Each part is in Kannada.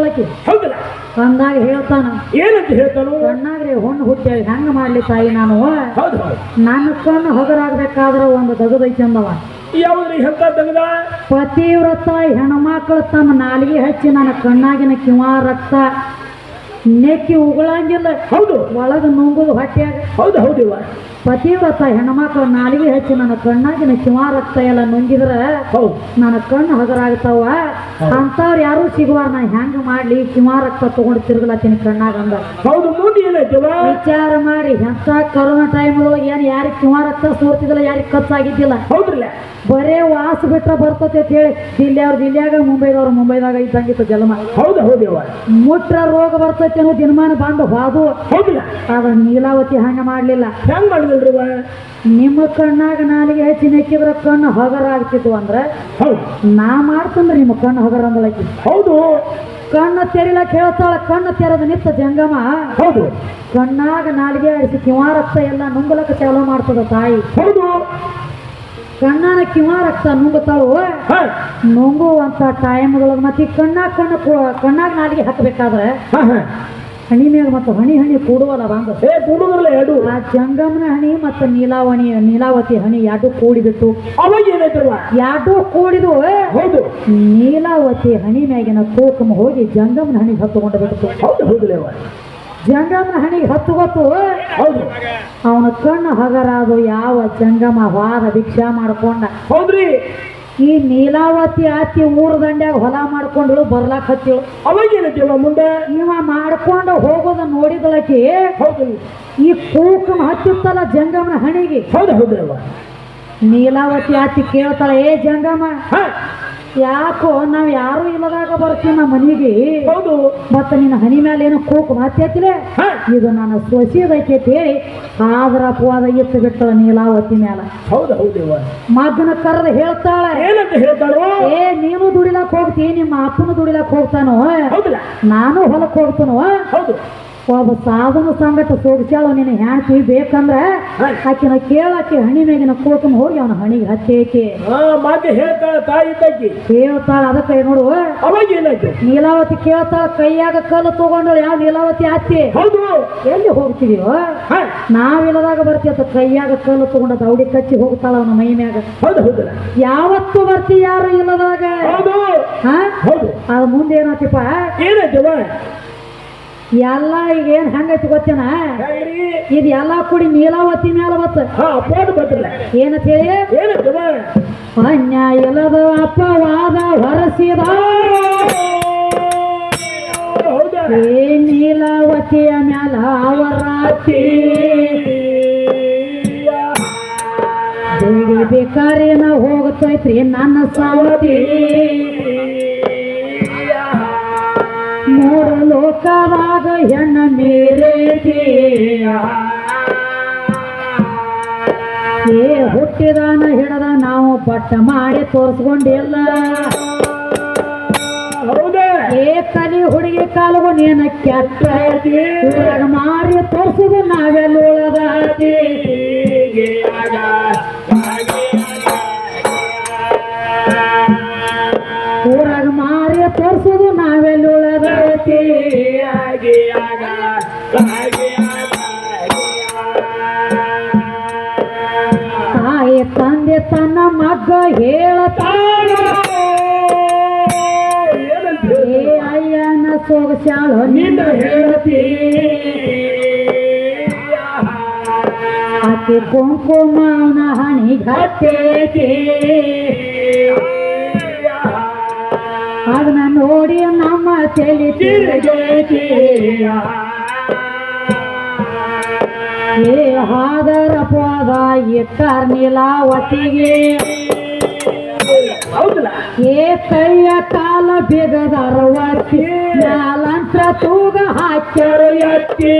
ಅಂದಳಕಿ. ಹೌದಲ್ಲ ಅಂದಾಗ ಹೇಳ್ತಾನ ಏನಂತ ಹೇಳ್ತಾನು? ಕಣ್ಣಾಗ್ರಿ ಹೊಣ್ಣು ಹುಟ್ಟಿ ಹೆಂಗ ಮಾಡ್ಲಿ ತಾಯಿ ನಾನು ಹೌದು ನನ್ನ ಕಣ್ಣು ಹಗರಾಗಬೇಕಾದ್ರ ಒಂದು ದಗದೈತಿ ಅಂದವ. ಯಾವ್ದ್ರಿ ಎಂತ ತೆಗದ? ಪತಿವ್ರತ ಹೆಣ್ಮಕ್ಳು ತಮ್ಮ ನಾಲಿಗೆ ಹಚ್ಚಿ ನನ್ನ ಕಣ್ಣಾಗಿನ ಕಿವಾ ರಕ್ತ ನೆಕ್ಕಿ ಉಗುಳಂಗಿಲ್ಲ. ಹೌದು ಒಳಗ ನುಂಗುದು ಹೊಟ್ಯಾಗ. ಹೌದು ಹೌದಿವ. ಪತಿವ್ರತ ಹೆಣ್ಮಕ್ಳು ನಾಲಿಗೆ ಹಚ್ಚಿ ನನ್ನ ಕಣ್ಣಾಗಿನ ಕಿವಾ ರಕ್ತ ಎಲ್ಲ ನುಂಗಿದ್ರ ಹೌದು ನನ್ನ ಕಣ್ಣು ಹಗರಾಗ್ತಾವ. ಅಂತವ್ರು ಯಾರು ಸಿಗುವಾರ ನಾ ಹೆಂಗ ಮಾಡ್ಲಿ ಕಿವಾ ರಕ್ತ ತಗೊಂಡು ತಿರುಗಲತ್ತೀನಿ ಕಣ್ಣಾಗ ಅಂದ. ಹೌದು ಮುಂದೆ ಏನಾಯ್ತವ? ವಿಚಾರ ಮಾಡಿ ಎಂತ ಕರೋನಾ ಟೈಮ್ ಒಳಗೆ ಏನ್ ಯಾರಿಗೆ ಕಿವಾ ರಕ್ತ ಸೋರ್ತಿದಿಲ್ಲ, ಯಾರಿಗೆ ಖರ್ಚಾಗಿದ್ದಿಲ್ಲ. ಹೌದ್ರಲ್ಲ ಬರೇ ವಾಸ ಬಿಟ್ರ ಬರ್ತತೆ ಅಂತ ಹೇಳಿ ದಿಲ್ಲಿಯವ್ರು ದಿಲ್ಲಿಯಾಗ ಮುಂಬೈದವ್ರು ಮುಂಬೈದಾಗ ಇದ್ದಂಗಿತ್ತು ಜನ್ಮ. ಹೌದು ಹೌದಿವ. ಮುಟ್ರ ರೋಗ ಬರ್ತೈತೆ ಅನ್ನೋ ದಿನಮಾನ ಬಂದು ಹಾದು. ಹೌದಿಲ್ಲ ಆದ್ರೆ ನೀಲಾವತಿ ಹಂಗ ಮಾಡ್ಲಿಲ್ಲ. ಹೆಂಗ್ ಮಾಡಿದ್ರಿ? ನಿಮ್ಮ ಕಣ್ಣಾಗ ನಾಲಿಗೆ ಹೆಚ್ಚಿ ನೆಕ್ಕಿದ್ರ ಕಣ್ಣು ಹಗರ ಆಗ್ತಿದ್ವು ಅಂದ್ರೆ ಹೌದು ನಾ ಮಾಡ್ತಂದ್ರೆ ನಿಮ್ಮ ಕಣ್ಣು ಹಗರ ಅಂದಳಕಿ. ಹೌದು ಕಣ್ಣು ತೆರಿಲಕ್ಕೆ ಹೇಳ್ತಾಳ. ಕಣ್ಣು ತೆರೆದ ನಿತ್ತ ಜಂಗಮ ಹೌದು ಕಣ್ಣಾಗ ನಾಲಿಗೆ ಆಡಿಸಿ ಕಿವಾ ರಕ್ತ ಎಲ್ಲ ನುಂಗಲಕ್ಕೆ ಚಾಲೂ ಮಾಡ್ತದ ತಾಯಿ. ಹೌದು ಕಣ್ಣಾನ ಕಿವಾ ರಕ್ತ ನುಂಗುತ್ತಾಳು. ನುಂಗುವಂತ ಟೈಮ್ದೊಳಗೆ ಮತ್ತೆ ಈ ಕಣ್ಣಾಗ ನಾಲಿಗೆ ಹಾಕಬೇಕಾದ್ರೆ ಹಣಿ ಮ್ಯಾಗ ಮತ್ತು ಹಣಿ ಕೂಡುವಲ್ಲ ಬಂದು ಕೂಡುದಲ್ಲ ಎರಡು. ಆ ಜಂಗಮನ ಹಣಿ ಮತ್ತು ನೀಲಾವತಿ ಹಣಿ ಎರಡು ಕೂಡಿಬಿಟ್ಟು ಅವಾಗ ಏನಾಯ್ತವ? ಎರಡು ಕೂಡಿದು ಹೌದು ನೀಲಾವತಿ ಹಣಿ ಮ್ಯಾಗಿನ ಕೋಕಮ ಹೋಗಿ ಜಂಗಮನ ಹಣಿಗೆ ಹತ್ತುಕೊಂಡು ಬಿಡ್ತು. ಹೌದು ಹೌದಿಲ್ಲವ. ಜಂಗಮನ ಹಣಿಗೆ ಹತ್ತು ಗೊತ್ತು. ಹೌದು ಅವನ ಕಣ್ಣು ಹಗರಾದು ಯಾವ ಜಂಗಮ ವಾದ ಭಿಕ್ಷಾ ಮಾಡ್ಕೊಂಡ. ಹೌದ್ರಿ ಈ ನೀಲಾವತಿ ಆತಿ ಊರ ದಂಡ್ಯಾಗ ಹೊಲ ಮಾಡ್ಕೊಂಡ್ಳು ಬರ್ಲಾಕ್ ಹತ್ತಿಳು. ಅವಾಗ ಏನೈತಿವ ಮುಂದೆ? ಇವ ಮಾಡ್ಕೊಂಡು ಹೋಗೋದ ನೋಡಿದಳಕಿ ಹೌದು ಈ ಕೂಕಮ ಹತ್ತಿತ್ತಲ್ಲ ಜಂಗಮನ ಹಣಿಗೆ. ಹೌದು ಹೌದವ. ನೀಲಾವತಿ ಆತಿ ಕೇಳ್ತಾಳ, ಏ ಜಂಗಮ ಯಾಕೋ ನಾವ್ ಯಾರು ಇಲ್ಲದಾಗ ಬರ್ತೀವಿ ನಮ್ಮ ಮನೆಗೆ, ಹೌದು ಮತ್ತ ನಿನ್ನ ಹನಿ ಮೇಲೆ ಏನೋ ಕೂಕು ಹತ್ತಿಲೆ ಇದು ನನ್ನ ಸೊಸಿದೈತಿ ಅಂತ ಹೇಳಿ ಆದ್ರ ಅಪವಾದ ಇತ್ತು ಬಿಟ್ಟಳ ನೀಲಾವತಿ ಮ್ಯಾಲ. ಹೌದು ಹೌದಿವ. ಮಗನ ಕರೆದು ಹೇಳ್ತಾಳೆ, ಏನಂತ ಹೇಳ್ತಾಳು? ಏ ನೀನು ದುಡಿಲಾಕ್ ಹೋಗ್ತಿ, ನಿಮ್ಮ ಅಪ್ಪನು ದುಡಿಲಾಕ್ ಹೋಗ್ತಾನೋ, ಹೌದಿಲ್ಲ ನಾನು ಹೊಲಕ್ ಹೋಗ್ತಾನೋ. ಹೌದು ಒಬ್ಬ ಸಾಧನ ಸಂಗಟ ಸೋಗಿಸ್ಯಾಳು ನಿನ್ನ ಹೆಣ್ತಿ ಬೇಕಂದ್ರೆ ಆಕಿನ ಕೇಳಾಕಿ ಹಣಿ ಮ್ಯಾಗಿನ ಕೂಕಮ ಹೋಗಿ ಅವನ ಹಣಿಗೆ ಹತ್ತೈತಿ ಮಾತೆ ಹೇಳ್ತಾಳ ತಾಯಿ ತಾಕಿ ಕೇಳ್ತಾಳ. ಅದಕ್ಕೆ ನೋಡು ಅವಾಗ ಏನಾಯ್ತು? ನೀಲಾವತಿ ಕೇಳ್ತಾಳ, ಕೈಯಾಗ ಕಲ್ಲು ತಗೊಂಡಳು. ಯಾವ ನೀಲಾವತಿ ಆತಿ? ಹೌದು ಎಲ್ಲಿ ಹೋಗ್ತಿದೀವೋ ನಾವಿಲ್ಲದಾಗ ಬರ್ತೀವಿ. ಕೈಯಾಗ ಕಲ್ಲು ತಗೊಂಡ ದೌಡಿ ಕಚ್ಚಿ ಹೋಗ್ತಾಳ ಅವನ ಮೈ ಮ್ಯಾಗ. ಹೌದು ಹೌದಲ್ಲ. ಯಾವತ್ತು ಬರ್ತಿ ಯಾರು ಇಲ್ಲದಾಗ? ಹೌದು ಹೌದು. ಅದ ಮುಂದೆ ಏನಾತಿಪ್ಪ? ಏನಾಯ್ತವ? ಎಲ್ಲ ಈಗ ಏನ್ ಹೆಂಗೈತಿ ಗೊತ್ತೇನ? ಇದು ಎಲ್ಲ ಕೂಡಿ ನೀಲಾವತಿ ಮ್ಯಾಲ ಬತ್ತ ಏನಂತ ಹೇಳಿ ಅನ್ಯಾಯ ಇಲ್ಲದ ಅಪವಾದ ಹೊರಸಿದ ಏ ನೀಲಾವತಿಯ ಮ್ಯಾಲ ಅವರಾತಿ ಬೇಡಿ ಬೇಕಾರೇನ ಹೋಗ್ತೈತ್ರಿ ನನ್ನ ಸಾವತಿ. ಮೂರು ಲೋಕದಾಗ ಹೆಣ್ಣ ಮೇರೇತಿ ಏ ಹುಟ್ಟಿದಾನ ಹಿಡದ ನಾವು ಪಟ್ಟ ಮಾಡಿ ತೋರಿಸ್ಕೊಂಡಿಲ್ಲ. ಏ ಕಲಿ ಹುಡುಗಿ ಕಾಲಗು ನೀನ ಕೆಟ್ಟ ಮಾರಿ ತೋರಿಸಿದ ನಾವೆಲ್ಲ ಉಳದಾತಿ. ಊರಾಗ ಮಾರಿ ತೋರಿಸುದು ನಾವೆಲ್ಲ ಉಳದೈತಿ. ತಾಯಿ ತಂದೆ ತನ್ನ ಮಗ್ಗ ಹೇಳತಾಳ, ಏ ಅಯ್ಯನ ಸೊಗಸ್ಯಾಳು ನಿನ್ನ ಹೇಳತಿ. ಆಕೆ ಕುಂಕುಮನ ಹಣಿಗೆ ಹತ್ತೈತಿ. ಅದನ್ನ ನೋಡಿ ನಮ್ಮ ತಲೆ ತಿರುಗೈತಿ. ಏ ಹಾದರ ಪದ ಇಟ್ಟಾರ ನೀಲಾವತಿಗೆ. ಏ ಕೈಯ ಕಾಲ ಬಿಗದರವತ್ತಿ ಮ್ಯಾಲಂತ್ರ ತೂಗ ಹಾಕ್ಯಾರ ಎತ್ತಿ.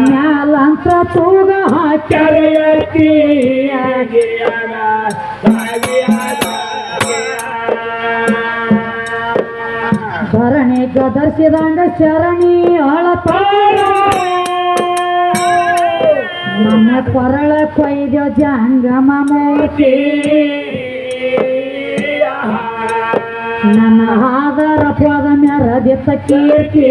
ಮ್ಯಾಲಂತ್ರ ತೂಗ ಹಾಕ್ಯಾರ ಎತ್ತಿ. ಭರಣಿ ಗದರ್ಸಿದಂಗ ಶರಣಿ ಅಳತಾಳ, ನನ್ನ ಕೊರಳ ಕೊಯ್ದ ಜಂಗಮ ಮೂರ್ತಿ ನನ್ನ ಆದರ ಪದ ಮೆರದಿತ್ತ ಕೀರ್ತಿ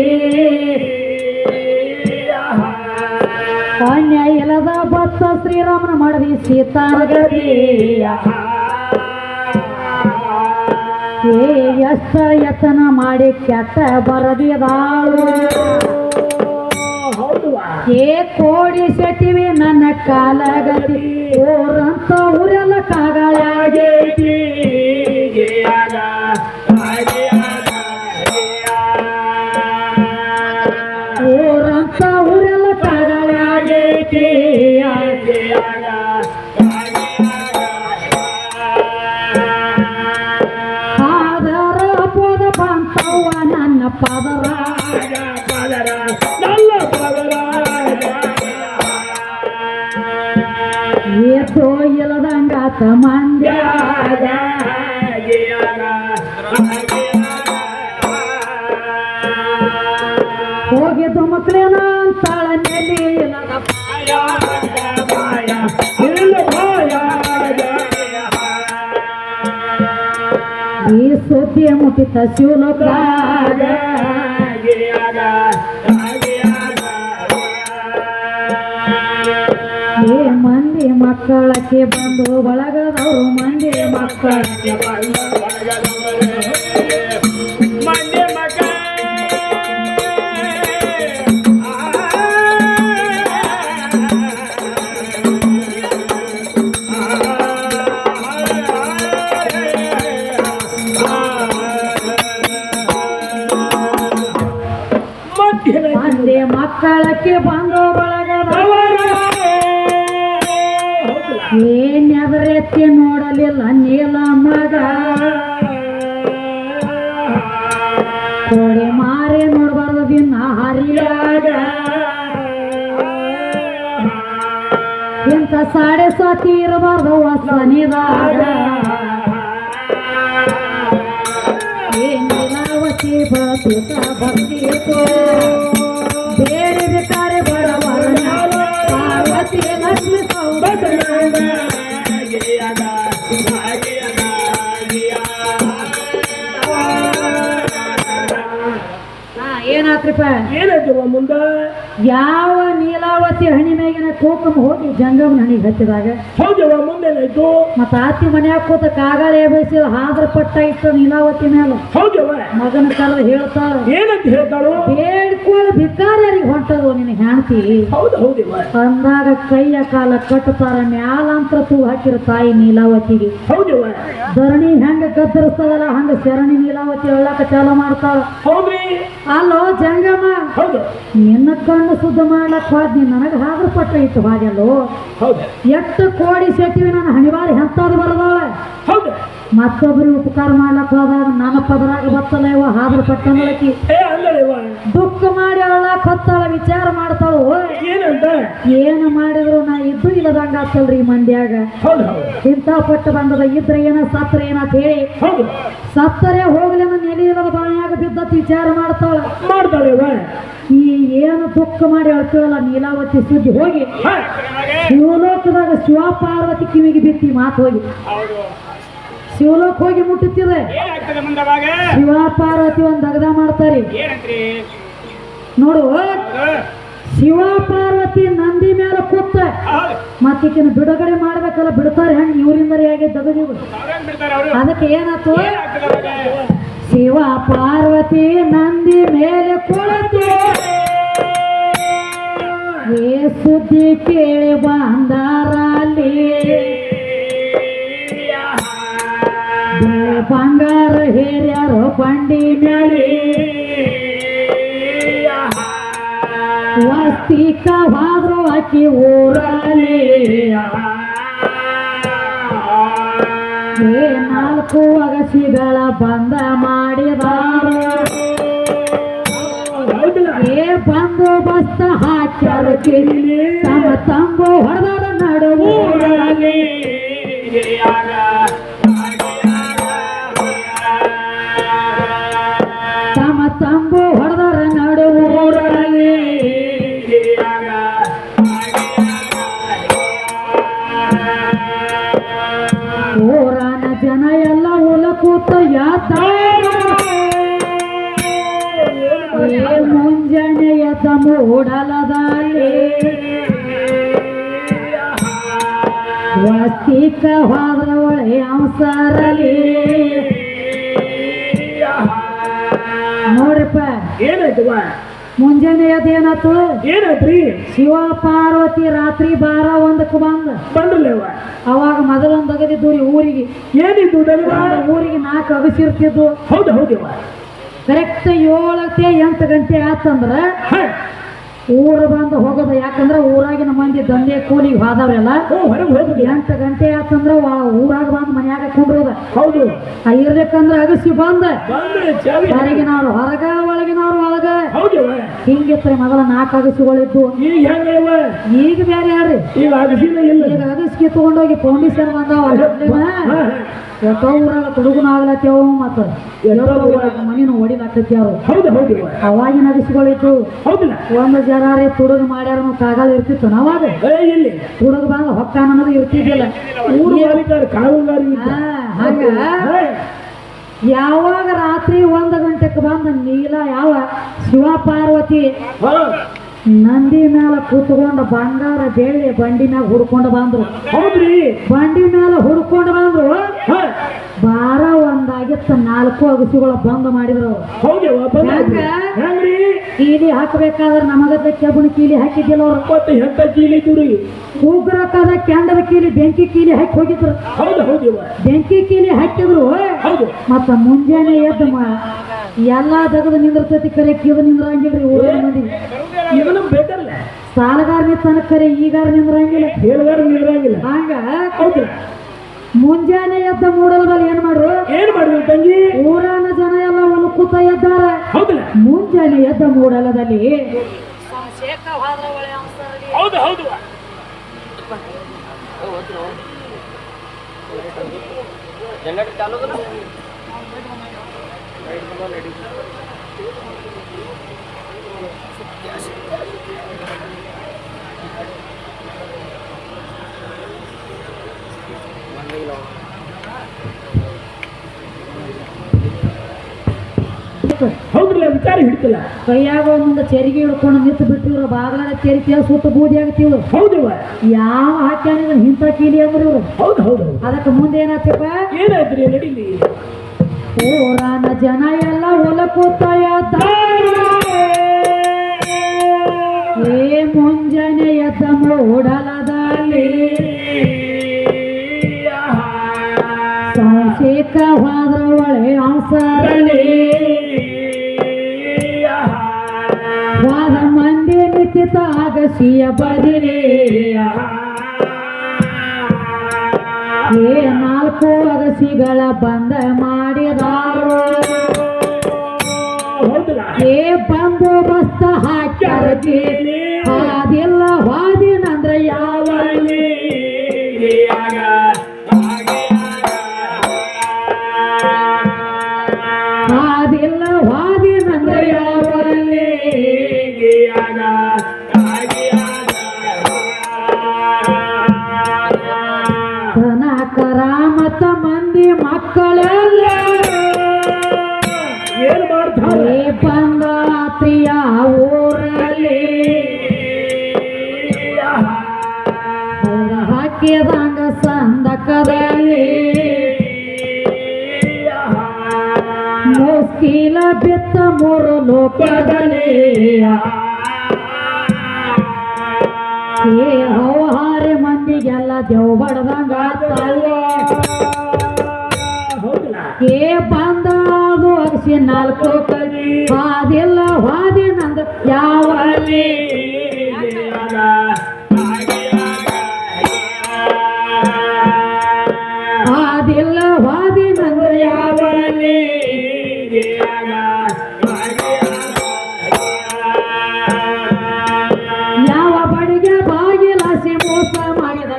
ಅನ್ಯ ಇಲ್ಲದ ಬತ್ತ ಶ್ರೀರಾಮನ ಮಾಡದಿ ಸೀತಾರಗದಿಯ ಎಷ್ಟ ಯತ್ನ ಮಾಡಿ ಕೆಟ್ಟ ಬರದಿದಾಳು ಏ ಕೋಡಿ ಸೆಟ್ಟಿವಿ ನನ್ನ ಕಾಲಗತಿ ಊರಂತ ಊರೆಲ್ಲ ಕಾಗಳಾಗೈತಿ ಊರಂತ ಊರೆಲ್ಲ ಕಾಗಳಾಗೈತಿ ಆದರ ಪದ ಬಂತವ್ವ ನನ್ನ ಪದರ ಏತೋ ಇಲ್ಲದಂಗಾತ ಮಂದ್ಯ ಹೋಗಿದ್ದು ಮಕ್ಕಳೇನ ಅಂತಾಳ ನೆಲೆ ಇಲ್ಲದ ಈ ಸುದ್ದಿಯ ಮುಟ್ಟಿತ ಶಿವಲೋಕದಾಗ ಏ ಮಂದಿ ಮಕ್ಕಳಕ್ಕೆ ಬಂದು ಬಳಗದವರು ಮಂದಿ ಮಕ್ಕಳಕ್ಕೆ ಬಂದು ಮಂದಿ ಮಕ್ಕಳಕ್ಕೆ ಬಂದು ಬಳಗದವರು ಏನೆದರೆತ್ತಿ ನೋಡಲಿಲ್ಲ ನೀಲ ಮಗ ಕೋಡಿ ಮಾರಿ ನೋಡಬಾರ್ದು ದಿನ ಹರಿಯಾಗ ಇಂಥ ಸಾಡೆ ಸಾತಿ ಇರಬಾರ್ದು ವಸನಿದಾಗ ಏನಿಲಾವತಿ ಬಸಿತ ಬರ್ತಿತ್ತು ಬೇರೆ ಬೇಕಾರೆ ಬಡವರ ಪಾರ್ವತಿ ಲಕ್ಷ್ಮಿ ಏನಾತ್ರಿಪ್ಪ ಏನಾಯ್ತವ ಮುಂದ ಯಾವ ನೀಲಾವತಿ ಹಣಿ ಮೇಗಿನ ಕೋಕಂ ಹೋಗಿ ಜಂಗಮನ ಹಣಿಗೆ ಹಚ್ಚಿದಾಗ ಹೌದವ ಮುಂದೇನಾಯ್ತು ಮತ್ತ ಆತಿ ಮನ್ಯಾಗ ಕೂತ ಕಾಗಾಳೆ ಬಯಸಿದ ಹಾದ್ರ ಪಟ್ಟ ಇಟ್ಟು ನೀಲಾವತಿ ಮೇಲೆ ಹೌದವ ಮಗನ ಕರೆದು ಹೇಳ್ತಾಳ ಏನಂತ ಹೇಳ್ತಾಳು ಬೇಡ್ಕೊಳ್ಳ ಭಿಕಾರಿಯರಿಗೆ ಹೊಂಟದು ನಿನ್ನ ಹೆಣ್ತಿ ಹೌದವ ಅಂದಾಗ ಕೈಯ ಕಾಲ ಕಟ್ಟುತ್ತಾರ ಮ್ಯಾಲಂತ್ರ ತೂ ಹಾಕಿರ ತಾಯಿ ನೀಲಾವತಿಗೆ ಹೌದವ ಧರಣಿ ಹೆಂಗ ಗದ್ದರಿಸ್ತದಲ್ಲ ಹಂಗ ಶರಣಿ ನೀಲಾವತಿ ಹೇಳಾಕ ಚಾಲು ಮಾಡ್ತಾಳ ಹೌದ್ರಿ ಅಲ್ಲೋ ಜಂಗಮ ಹೌದು ನಿನ್ನ ಕಣ್ಣು ಶುದ್ಧ ಮಾಡ್ಲಕ್ ಹೋದ್ನಿ ನನಗೆ ಹಾದ್ರ ಪಟ್ಟ ಇತ್ತು ಹಾಗೆಲ್ಲೋ ಹೌದ ಎಷ್ಟು ಕೋಡಿ ಸೆಟ್ಟಿವಿ ನನ್ನ ಹಣಿವಾರಿ ಹೆಂತಾದ್ರು ಬರದಾಳ ಹೌದ ಮತ್ತೊಬ್ಬರಿಗೆ ಉಪಕಾರ ಮಾಡ್ಲಕ್ ಹೋದಾಗ ನನ್ನ ಪದರಾಗ ಬತ್ತಲ್ಲ ಇವ ಹಾದ್ರ ಪಟ್ಟ ನೋಡಕಿ ದುಃಖ ಮಾಡಿ ಅಳ್ಳಾಕ್ ಹತ್ತಾಳ ವಿಚಾರ ಮಾಡ್ತಾಳು ಏನಂತ ಏನು ಮಾಡಿದ್ರು ನಾ ಇದ್ದು ಇಲ್ಲದಂಗ ಆಗ್ತಲ್ರಿ ಈ ಮಂದ್ಯಾಗ ಇಂಥ ಪಟ್ಟ ಬಂದದ ಇದ್ರೆ ಏನ ಸತ್ರ ಏನಂತ ಹೇಳಿ ಸತ್ತರೆ ಹೋಗ್ಲಿ ನನ್ನ ನೆಲೆ ಇಲ್ಲದ ಬಾಯಾಗ ಬಿದ್ದತ್ ವಿಚಾರ ಮಾಡ್ತಾಳ ಈ ಏನು ದುಃಖ ಮಾಡಿ ಅಳ್ತೀವಲ್ಲ ನೀಲಾವತಿ ಸುದ್ದಿ ಹೋಗಿ ಶಿವಲೋಕದಾಗ ಶಿವ ಪಾರ್ವತಿ ಕಿವಿಗೆ ಬಿತ್ತಿ ಮಾತು ಹೋಗಿ ಶಿವಲೋಕ ಹೋಗಿ ಮುಟ್ಟುತ್ತಿದೆ ಶಿವ ಪಾರ್ವತಿ ಒಂದ್ ದಗದ ಮಾಡ್ತಾರೆ ನೋಡು ಶಿವ ಪಾರ್ವತಿ ನಂದಿ ಮೇಲೆ ಕೂತ ಮತ್ತಿನ ಬಿಡುಗಡೆ ಮಾಡ್ಬೇಕಲ್ಲ ಬಿಡ್ತಾರೆ ಹೆಂಗ್ ಇವರಿಂದ ಹೇಗೆ ದಗದಿವು ಅದಕ್ಕೆ ಏನಾಯ್ತು ಶಿವ ಪಾರ್ವತಿ ನಂದಿ ಮೇಲೆ ಕುಳಿತು ಏ ಸುದ್ದಿ ಕೇಳಿ ಬಂದಾರಲ್ಲಿ ಬಂಗಾರ ಹೇರ್ಯಾರೋ ಬಂಡಿ ಮ್ಯಾಳಿ ವಸ್ತಿಕವಾದ್ರು ಆಕಿ ಊರಲ್ಲಿ ಏ 4 ಅಗಸಿಗಳ ಬಂದ ಮಾಡಿದಾರ ಏ ಬಂದೋಬಸ್ತ ಹಾಕ್ಯಾರ ತಮ್ಮ ತಂಬು ಹೊಡೆದಾರ ನಡುವೂರಲ್ಲಿ ತಮ್ಮ ತಂಬು ಹೊಡೆದಾರ ನಡುವೂರಲ್ಲಿ ಊರಾನ ಜನ ಎಲ್ಲ ಹೊಲ ಕೂತ ಮುಂಜಾನೆ ಎದ್ದ ಮೂಡಲದಲ್ಲಿ ವಸ್ತಿಕ ಹೋದ್ರ ಒಳೆ ಅವಸರಲಿ ನೋಡ್ರಿಪ್ಪ ಏನಾಯ್ತವ ಮುಂಜಾನೆ ಎದ್ದು ಏನಾಯ್ತು ಏನಾಯ್ತ್ರಿ ಶಿವ ಪಾರ್ವತಿ ರಾತ್ರಿ 12:01 ಬಂದ್ರಲ್ಲವ ಅವಾಗ ಮೊದಲೊಂದು ಅಗದಿದ್ದು ರೀ ಊರಿಗೆ ಏನಿದ್ದು ದಲ್ವಾ ಊರಿಗೆ 4 ಅಗಸಿರ್ತಿದ್ವು ಹೌದು ಹೌದವ ಕರೆಕ್ಟ್ 7 ಗಂಟೆ ಆತಂದ್ರ ಊರು ಬಂದು ಹೋಗೋದು ಯಾಕಂದ್ರೆ ಊರಾಗಿನ ಮಂದಿ ದಂಧೆ ಕೂಲಿಗೆ ಹೋದವ್ರೆಲ್ಲ ಹೊರಗೆ ಹೋಗುದು 8 ಗಂಟೆ ಆತಂದ್ರ ಊರಾಗ ಬಂದು ಮನ್ಯಾಗ ಕುಂಡ್ರೋದ ಹೌದು ಇರ್ಬೇಕಂದ್ರ ಅಗಸಿ ಬಂದ ಬಂದ್ರೆ ಚಾವಿ ಹೊರಗಿನವ್ರು ಹೊರಗ ಒಳಗಿನವ್ರು ಒಳಗ ಹೌದವ ಹಿಂಗಿತ್ರಿ ಮೊದಲ 4 ಅಗಸಿಗಳಿದ್ದು ಈಗ ಹೆಂಗವ ಈಗ ಬೇರೆ ಯಾರ್ರಿ ಈಗ ಅಗಸಿನ ಇಲ್ಲ ಈಗ ಅಗಸ್ಕಿ ತಗೊಂಡೋಗಿ ಫೌಂಡೇಶನ್ ಬಂದಾವ ಎಷ್ಟೋ ಊರಾಗ ತುಡುಗುನ ಆಗ್ಲತ್ತೇವ ಮತ್ತ ಮನಿನ ಹೊಡಿಲಾಕತ್ಯಾರು ಹೌದು ಹೌದವ ಅವಾಗಿನ ಅಗಸಿಗಳಿದ್ದು ಹೌದಿಲ್ಲ ಒಂದು ಜರಾರಿ ತುಡುಗು ಮಾಡ್ಯಾರ ಕಾಗಲ್ ಇರ್ತಿತ್ತು ನಾವಾಗ ಇಲ್ಲಿ ತುಡುಗು ಬಂದ ಹೊಕ್ಕ ಅನ್ನೋದು ಇರ್ತಿದ್ದಿಲ್ಲ ಊರು ಮಾಲೀಕರ ಕಾವಲುಗಾರಿ ಹಂಗ ಯಾವಾಗ ರಾತ್ರಿ 1 ಗಂಟೆಗೆ ಬಂದ ನೀಲ ಯಾವ ಶಿವ ಪಾರ್ವತಿ ನಂದಿ ಮ್ಯಾಲ ಕೂತ್ಕೊಂಡು ಬಂಗಾರ ಬೆಳ್ಳಿ ಬಂಡಿ ಮ್ಯಾಲ ಹುಡ್ಕೊಂಡು ಬಂದ್ರು ಹೌದ್ರಿ ಬಂಡಿ ಮ್ಯಾಲ ಹುಡ್ಕೊಂಡು ಬಂದ್ರು 12:01 4 ಅಗಸಿಗಳ ಬಂದ್ ಮಾಡಿದ್ರು ಹೆಂಗ್ರಿ ಕೀಲಿ ಹಾಕಬೇಕಾದ್ರೆ ನಮಗದ ಕೆಬುಣಿ ಕೀಲಿ ಹಾಕಿದ್ದಿಲ್ಲ ಅವ್ರು ಮತ್ತೆ ಎಂತ ಕೀಲಿ ಇದ್ರಿ ಕೂಗ್ರಕ್ಕದ ಕ್ಯಾಂಡದ ಕೀಲಿ ಬೆಂಕಿ ಕೀಲಿ ಹಾಕಿ ಹೋಗಿದ್ರು ಹೌದು ಹೌದು ಬೆಂಕಿ ಕೀಲಿ ಹಾಕಿದ್ರು ಹೌದು ಮತ್ತ ಮುಂಜಾನೆ ಎದ್ದು ಎಲ್ಲಾ ಜಗದ ನಿಂದಿರ್ತೈತಿ ಕರೆ ಕಿದು ನಿಂದ್ರಂಗಿಲ್ರಿ ಊರಿನ ಮಂದಿ ಇದನ್ನ ಬೇಕಲ್ಲ ಸಾಲಗಾರ ತನಕ ಕರೆ ಈಗಾರ ನಿಂದ್ರಂಗಿಲ್ಲ ಹೇಳಗಾರ ನಿಂದ್ರಂಗಿಲ್ಲ ಹಂಗ ಹೌದು ಮುಂಜಾನೆ ಎದ್ದ ಮೂಡಲದಲ್ಲಿ ಏನ್ ಮಾಡಿದ್ರು ತಂಗಿ ಊರಾನ ಜನ ಎಲ್ಲ ಒಲಕೂತ ಎದ್ದಾರ ಹೌದಲ್ಲ ಮುಂಜಾನೆ ಎದ್ದ ಮೂಡಲದಲ್ಲಿ ಹೌದು ಹೌದು ಹೌದ್ರಲ್ಲ ವಿಚಾರ ಹಿಡಿತಲ್ಲ ಕೈಯಾಗ ಒಂದೊಂದು ಚೆರಿಗೆ ಹಿಡ್ಕೊಂಡು ನಿಂತು ಬಿಟ್ಟಿವ್ರು ಬಾಗ್ಲಾಗ ಚೆರಿಗೆ ಸುತ್ತ ಬೂದಿ ಆಗ್ತಿವ್ರು ಹೌದವ ಯಾವ ಹಾಕ್ಯಾನ ಇಂಥ ಕೀಲಿ ಅಂದ್ರು ಇವ್ರು ಹೌದು ಹೌದು ಅದಕ್ಕೆ ಮುಂದೆ ಏನಾಗ್ತಪ್ಪ ಏನಾಯ್ತ್ರಿ ನಡೀಲಿ ಊರಾನ ಜನ ಎಲ್ಲ ಹೊಲಕೂತ ಮುಂಜಾನೆ ಎದ್ದ ಮೂಡಲದಲ್ಲಿ ಸಂಶೇಕ ಹೋದ್ರ ಒಳೆ ಅವಸರಲಿ ವಾದ ಮಂದಿ ನಿಂತಿತ ಅಗಸಿಯ ಬದಿರಿ 4 ಅಗಸಿಗಳ ಬಂದ ಮಾಡಿದಾರು ಬಂದು ಬಸ್ತ ಹಾಕ್ಯಾರತಿ ಅದಿಲ್ಲ ವಾದಿನಂದ್ರ ಯಾವ ಅದಿಲ್ಲ ವಾದಿನಂದ್ರ ಯಾವಲ್ಲಿ ಕರ ಮತ್ತ ಮಂದಿ ಮಕ್ಕಳೆಲ್ಲ ಏನ್ ಮಾಡ್ತಾರೆ ಬಂದಾತ್ರಿಯ ಊರಲ್ಲಿ ಹಾಕಿದಂಗ ಸಂದಕದಲ್ಲಿ ಮುಸ್ಕಿಲ ಬಿತ್ತ 3 ಲೋಕದಲ್ಲಿ ಹೌಹಾರಿ ಮಂದಿಗೆಲ್ಲ ದೇವ್ ಬಡದಂಗ ಬಂದದು ಅಗಸಿ 4 ಕಲಿ ಹಾದಿಲ್ಲ ಹಾದಿನಂದ ಯಾವಲ್ಲಿ ಹಾದಿಲ್ಲ ಹಾದಿನಂದ್ರ ಯಾವಲ್ಲಿ ಯಾವ ಬಡಿಗೆ ಬಾಗಿಲಾಸಿ ಮೋಸ ಮಾಡಿದ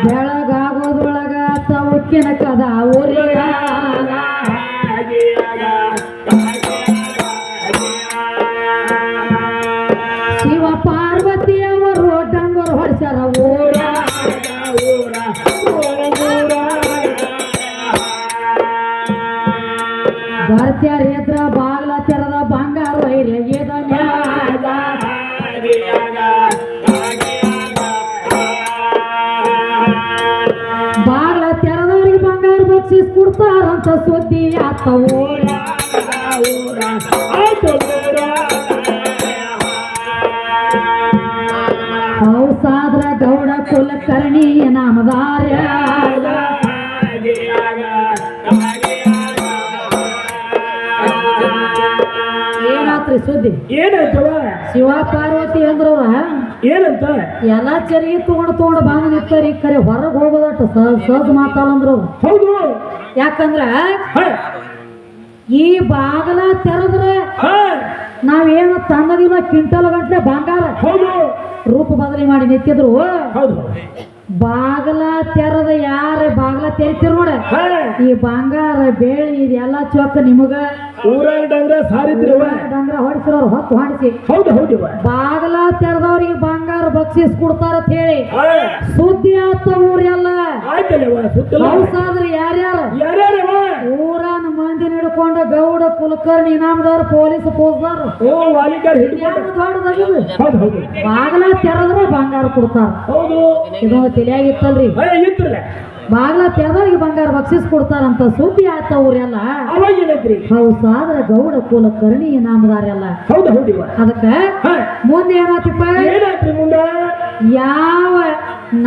ಬೆಳಗಾಗೋದ್ರೊಳಗ ತವಕ್ಕಿನ ಕದ ಊರಿಗ ಶಿವ ಪಾರ್ವತಿ ಅವರು ಡಂಗೂರ ಹೊಡ್ಸ್ಯಾರ ಊರ ಬರ್ತ್ಯಾರ ಎದ್ರ ಬಾಗ್ಲ ತೆರದ ಬಂಗಾರ ವೈರ್ಯದ ಬಾಗ್ಲ ತೆರದವ್ರಿಗೆ ಬಂಗಾರ ಬಕ್ಷಿಸ್ ಕೊಡ್ತಾರಂತ ಸುದ್ದಿ ಆತ ಊರ ಹೌಸಾದ್ರ ಗೌಡ ಕುಲಕರ್ಣಿ ನಾಮದಾರ್ಯ ಏನಾತ್ರಿ ಸುದ್ದಿ ಏನಾಯ್ತವ ಶಿವ ಪಾರ್ವತಿ ಅಂದ್ರವ್ರ ಏನಂತ ಎಲ್ಲಾ ಚರಿಗೆ ತಗೊಂಡು ಬಂದು ನಿಂತಾರಿ ಕರೆ ಹೊರಗೆ ಹೋಗೋದಟ ಸಹಜ ಮಾತಾಡಂದ್ರು ಹೌದು ಯಾಕಂದ್ರ ಹ, ಈ ಬಾಗಲ ತೆರದ್ರೆ ಹ, ನಾವೇನು ತಂದದಿಲ್ಲ ಕ್ವಿಂಟಲ್ ಗಂಟ್ಲೆ ಬಂಗಾರ ಹೌದು ರೂಪ ಬದಲಿ ಮಾಡಿ ನಿಂತಿದ್ರು ಹೌದು ಬಾಗಲ ತೆರದ ಯಾರ ಬಾಗಲ ತೆರಿತೀರ ನೋಡ ಹ, ಈ ಬಂಗಾರ ಬೇಳಿ ಇದೆಲ್ಲ ಚೊಕ್ಕ ನಿಮಗ ಊರಾಗ ಡಂಗ್ರ ಸಾರಿದ್ರವ ಡಂಗ್ರ ಹೊಡಿಸಿರೋರು ಹೊತ್ತು ಹೊಡಿಸಿ ಹೌದು ಹೌದಿವ ಬಾಗಲ ತೆರದವ್ರಿಗೆ ಬಂಗಾರ ಬಕ್ಷಿಸ್ ಕೊಡ್ತಾರ ಅಂತ ಹೇಳಿ ಹ, ಸುದ್ದಿ ಆತ ಊರೆಲ್ಲ ಆಯ್ತಲ್ಲವ ಸುತ್ತಲ್ಲ ಹೌಸಾದ್ರೆ ಯಾರ್ಯಾರ ಯಾರ್ಯಾರವ ಊರನ ಮಂದಿ ಹಿಡ್ಕೊಂಡ ಗೌಡ ಕುಲಕರ್ಣಿ ಇನಾಮದವ್ರು ಪೊಲೀಸ್ ಫೌಜ್ದಾರ್ ಓ ವಾಲಿಕಾರ್ ಹಿಡ್ಕೊಂಡು ದೊಡ್ಡದಾಗಿದ್ದು ಹೌದು ಹೌದು ಬಾಗಲ ತೆರದ್ರ ಬಂಗಾರ ಕೊಡ್ತಾರ ಹೌದು ಇದೊಂದು ತಿಳಿಯಾಗಿತ್ತಲ್ರಿ ಇತ್ರಲ್ಲ ಬಾಗ್ಲ ತೆರದವ್ರಿಗೆ ಬಂಗಾರ ಬಕ್ಷಿಸ್ ಕೊಡ್ತಾರಂತ ಸುದ್ದಿ ಆತ ಊರೆಲ್ಲ ಅವಾಗ ಏನೈತ್ರಿ ಹೌಸಾದ್ರ ಗೌಡ ಕುಲಕರ್ಣಿ ಇನಾಮದಾರೆಲ್ಲ ಹೌದು ಹೌದಿವ ಅದಕ್ಕ ಹ, ಮುಂದೆ ಏನಾತಿಪ್ಪ ಏನಾಯ್ತ್ರಿ ಮುಂದ ಯಾವ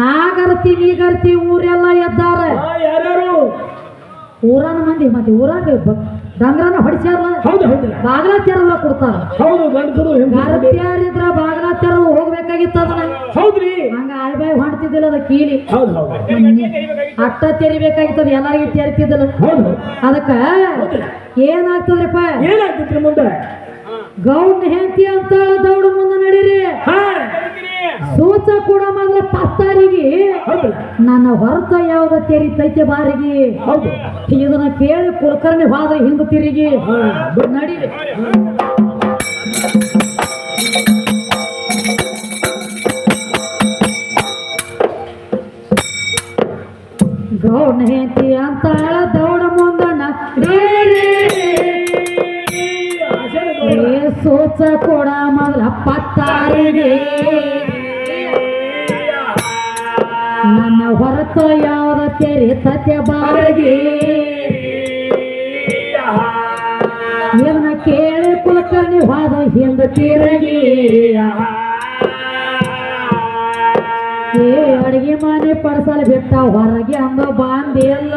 ನಾಗರತಿ ನೀಗರತಿ ಊರೆಲ್ಲ ಎದ್ದಾರ ಯಾರ್ಯಾರು ಊರನ ಮಂದಿ ಮತ್ತೆ ಊರಾಗ ಡಂಗ್ರನ ಹೊಡಿಸ್ಯಾರಲ್ಲ ಹೌದು ಹೌದಿಲ್ಲ ಬಾಗ್ಲ ತೆರದ್ರ ಕೊಡ್ತಾರ ಹೌದು ಗಂಡಸರು ಗರತಿಯಾರಿದ್ರ ಬಾಗ್ಲ ತೆರದು ಹೋಗ್ಬೇಕಾಗಿತ್ತು ಅದನ್ನ ಹೌದ್ರಿ ಹಂಗ ಆಯ್ಬಾಯ್ ಹೊಂಡ್ತಿದ್ದಿಲ್ಲ ಅದ ಕೀಲಿ ಹೌದು ಹೌದು ಅಟ್ಟ ತೆರಿಬೇಕಾಗಿತ್ತದ ಎಲ್ಲರಿಗೂ ತೆರಿತಿದ್ದಿಲ್ಲ ಹೌದು ಅದಕ್ಕ ಹೌದಿಲ್ಲ ಏನಾಗ್ತದ್ರಿಪ್ಪ ಏನಾಗ್ತಿತ್ರಿ ಮುಂದೆ ಗೌಡ್ನ ಹೆಂಡತಿ ಅಂತಾಳ ದೌಡ ಮುಂದೆ ನಡೀರಿ ಹಾ ಸೂಚ ಕೂಡ ಮೊದಲ ಪತ್ತಾರಿಗೆ ಹೌದಿಲ್ಲ ನನ್ನ ಹೊರತ ಯಾವ್ದ ತೆರಿತೈತೆ ಬಾರಿಗೆ ಹೌದು ಇದನ್ನ ಕೇಳಿ ಕುಲಕರ್ಣಿ ಹೋದ್ರೆ ಹಿಂದೆ ತಿರುಗಿ ಹಾ ನಡೀರಿ ಗೌಡ್ನ ಹೆಂಡತಿ ಅಂತಾಳ ದೌಡ ಮುಂದನ ಸೂಚ ಕೂಡ ಮೊದಲ ಪತ್ತಾರಿಗೆ ನನ್ನ ಹೊರತ ಯಾವ್ದ ತೆರಿತೈತೆ ಬಾರಿಗೆ ಇದನ್ನ ಕೇಳಿ ಕುಲಕರ್ಣಿ ಹೋದ ಹಿಂದೆ ತಿರುಗಿ ಏ ಅಡಿಗೆ ಮನೆ ಪಡ್ಸಲ್ ಬಿಟ್ಟ ಹೊರಗೆ ಅಂದ ಬಾಂದಿಲ್ಲ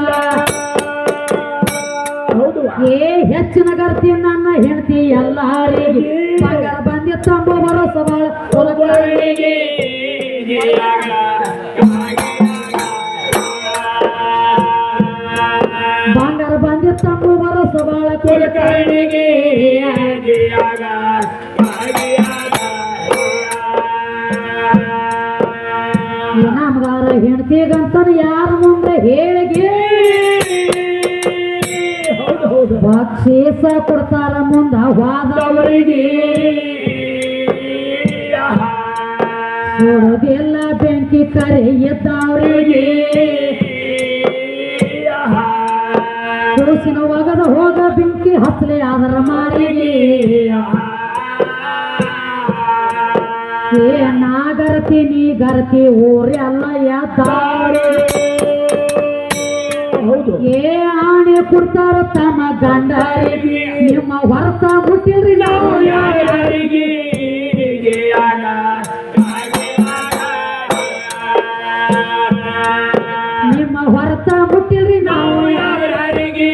ಹೌದು ಏ ಹೆಚ್ಚಿನ ಗರ್ತಿ ನನ್ನ ಹೆಂಡತಿ ಎಲ್ಲಾರಿಗೆ ಬಂಗಾರ ಬಂದಿತ್ತಂಬ ಭರೋಸ ಬಾಳ ಕುಲಕರ್ಣಿಗೆ ಬಂಗಾರ ಬಂದಿತ್ತಂಬ ಭರೋಸ ಬಾಳ ಕುಲಕರ್ಣಿಗೆ ನಮ್ಗಾರ ಹೆಂಡತಿಗಂತನ ಯಾರ ಮುಂದೆ ಹೇಳಿಗೆ ಹೌದು ಹೌದು ಬಕ್ಷೀಸ ಕೊಡ್ತಾರ ಮುಂದ ವಾದವರಿಗೆ ಸುಡೋದಿಲ್ಲ ಬೆಂಕಿ ಕರೆ ಎದ್ದವರಿಗೆ ಕೂಸಿನ ಒಗದ ಹೋಗ ಬೆಂಕಿ ಹತ್ತಲೆ ಅದರ ಮಾರಿಗೆ ಏ ನಾಗರತಿ ನೀಗರತಿ ಊರೆಲ್ಲ ಎದ್ದಾರು ಹೌದು ಏ ಆಣೆ ಕೊಡ್ತಾರ ತಮ್ಮ ಗಂಡರಿಗೆ ನಿಮ್ಮ ಹೊರತ ಮುಟ್ಟಿಲ್ರಿ ನಾವು ಯಾರಿಗೆ ನಿಮ್ಮ ಹೊರತ ಮುಟ್ಟಿಲ್ರಿ ನಾವು ಯಾರಿಗೆ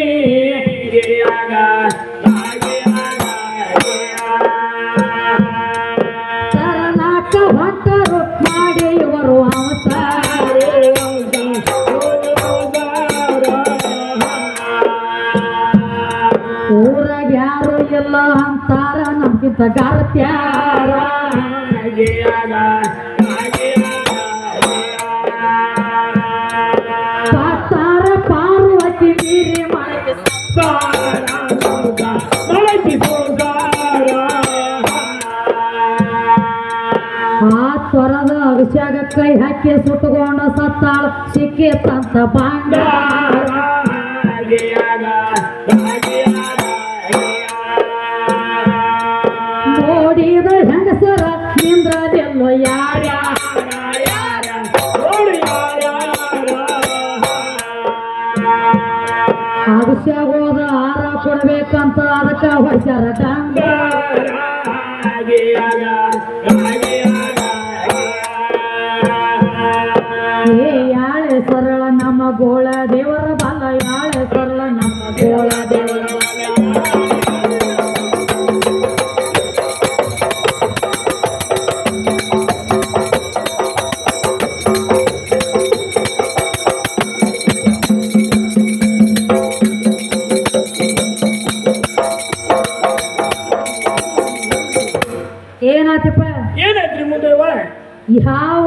ತರಲಾಕ ಹೊಟ್ಟರು ಮಾಡಿ ಇವರು ಅವತಾರ ಊರಾಗ ಯಾರು ಇಲ್ಲ ಅಂತಾರ ನಮ್ಗಿಂತ ಗಾರತ್ಯಾರ ಪಾತಾರ ಪಾರ್ವತಿ ನೀರಿ ಮಾಡಕ್ಕೆ ಆ ತೊರದ ಅಗಸ್ಯಾಗ ಕೈ ಹಾಕಿ ಸುಟ್ಟುಕೊಂಡ ಸತ್ತಾಳ ಸಿಕ್ಕಿತ್ತಂತ ಬಂಗಾರ ನೋಡಿದ ಹೆಂಗಸರ ನಿಂದ್ರದೆಲ್ಲೋ ಯಾರ್ಯ ಅಗಸ್ಯಾಗ ಹೋದ ಆರ ಕೊಡ್ಬೇಕಂತ ಅದಕ್ಕ ಹೊಡ್ಸ್ಯಾರ ಡಂಗ ಏ ಯಾಳೆ ಸರಳ ನಮ್ಮ ಗೋಳ ದೇವರ ಬಲ ಯಾಳೆ ಸರಳ ನಮ್ಮ ಗೋಳ ದೇವರ ಏನಾಯ್ತಪ್ಪ ಏನಾಯ್ತ್ರಿ ಮುಂದೆ ಯಾವ